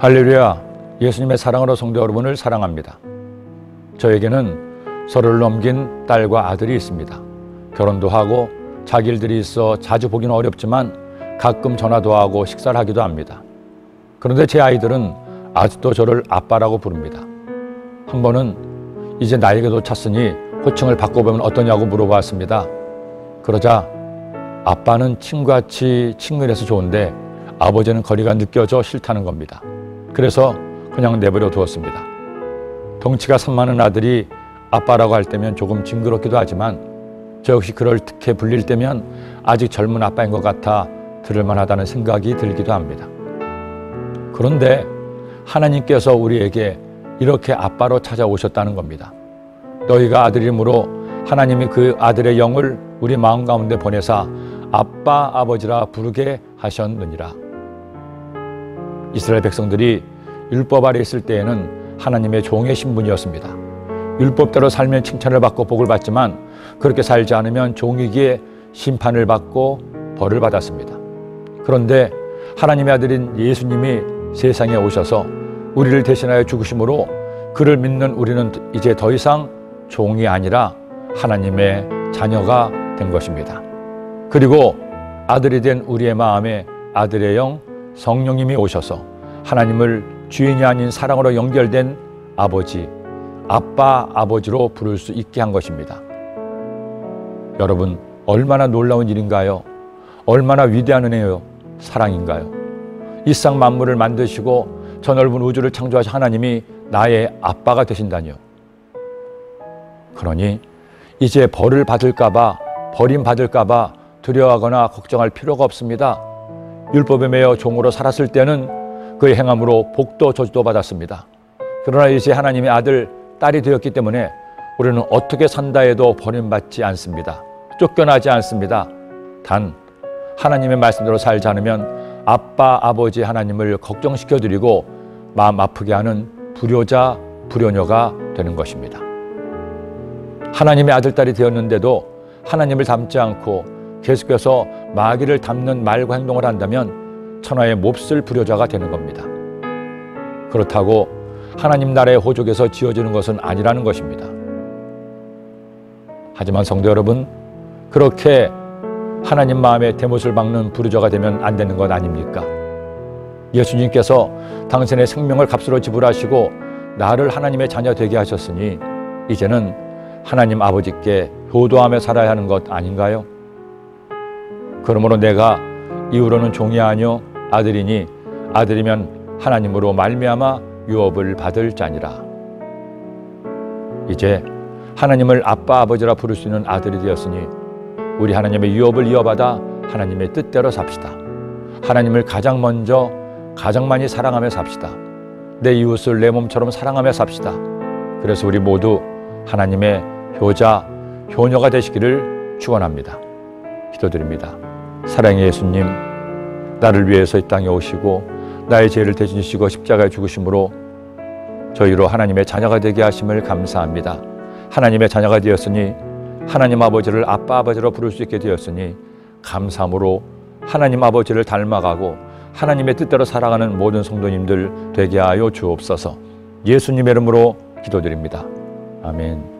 할렐루야, 예수님의 사랑으로 성도 여러분을 사랑합니다. 저에게는 서로를 넘긴 딸과 아들이 있습니다. 결혼도 하고 자기 일들이 있어 자주 보기는 어렵지만 가끔 전화도 하고 식사를 하기도 합니다. 그런데 제 아이들은 아직도 저를 아빠라고 부릅니다. 한 번은 이제 나이가도 찼으니 호칭을 바꿔보면 어떠냐고 물어봤습니다. 그러자 아빠는 친구같이 친근해서 좋은데 아버지는 거리가 느껴져 싫다는 겁니다. 그래서 그냥 내버려 두었습니다. 덩치가 산만한 아들이 아빠라고 할 때면 조금 징그럽기도 하지만 저 역시 그럴듯해 불릴 때면 아직 젊은 아빠인 것 같아 들을만하다는 생각이 들기도 합니다. 그런데 하나님께서 우리에게 이렇게 아빠로 찾아오셨다는 겁니다. 너희가 아들이므로 하나님이 그 아들의 영을 우리 마음 가운데 보내사 아빠 아버지라 부르게 하셨느니라. 이스라엘 백성들이 율법 아래 있을 때에는 하나님의 종의 신분이었습니다. 율법대로 살면 칭찬을 받고 복을 받지만 그렇게 살지 않으면 종이기에 심판을 받고 벌을 받았습니다. 그런데 하나님의 아들인 예수님이 세상에 오셔서 우리를 대신하여 죽으심으로 그를 믿는 우리는 이제 더 이상 종이 아니라 하나님의 자녀가 된 것입니다. 그리고 아들이 된 우리의 마음에 아들의 영 성령님이 오셔서 하나님을 주인이 아닌 사랑으로 연결된 아버지, 아빠, 아버지로 부를 수 있게 한 것입니다. 여러분, 얼마나 놀라운 일인가요? 얼마나 위대한 은혜요, 사랑인가요? 이 세상 만물을 만드시고 저 넓은 우주를 창조하신 하나님이 나의 아빠가 되신다니요. 그러니 이제 벌을 받을까 봐, 버림받을까 봐 두려워하거나 걱정할 필요가 없습니다. 율법에 매여 종으로 살았을 때는 그의 행함으로 복도 저주도 받았습니다. 그러나 이제 하나님의 아들, 딸이 되었기 때문에 우리는 어떻게 산다 해도 버림받지 않습니다. 쫓겨나지 않습니다. 단 하나님의 말씀대로 살지 않으면 아빠, 아버지 하나님을 걱정시켜드리고 마음 아프게 하는 불효자, 불효녀가 되는 것입니다. 하나님의 아들, 딸이 되었는데도 하나님을 닮지 않고 계속해서 마귀를 닮는 말과 행동을 한다면 천하의 몹쓸 불효자가 되는 겁니다. 그렇다고 하나님 나라의 호족에서 지어지는 것은 아니라는 것입니다. 하지만 성도 여러분, 그렇게 하나님 마음에 대못을 박는 불효자가 되면 안 되는 것 아닙니까? 예수님께서 당신의 생명을 값으로 지불하시고 나를 하나님의 자녀 되게 하셨으니 이제는 하나님 아버지께 효도하며 살아야 하는 것 아닌가요? 그러므로 내가 이후로는 종이 아니요 아들이니 아들이면 하나님으로 말미암아 유업을 받을 자니라. 이제 하나님을 아빠 아버지라 부를 수 있는 아들이 되었으니 우리 하나님의 유업을 이어받아 하나님의 뜻대로 삽시다. 하나님을 가장 먼저 가장 많이 사랑하며 삽시다. 내 이웃을 내 몸처럼 사랑하며 삽시다. 그래서 우리 모두 하나님의 효자, 효녀가 되시기를 축원합니다. 기도드립니다. 사랑의 예수님, 나를 위해서 이 땅에 오시고 나의 죄를 대신지시고 십자가에 죽으심으로 저희로 하나님의 자녀가 되게 하심을 감사합니다. 하나님의 자녀가 되었으니 하나님 아버지를 아빠 아버지로 부를 수 있게 되었으니 감사함으로 하나님 아버지를 닮아가고 하나님의 뜻대로 살아가는 모든 성도님들 되게 하여 주옵소서. 예수님의 이름으로 기도드립니다. 아멘.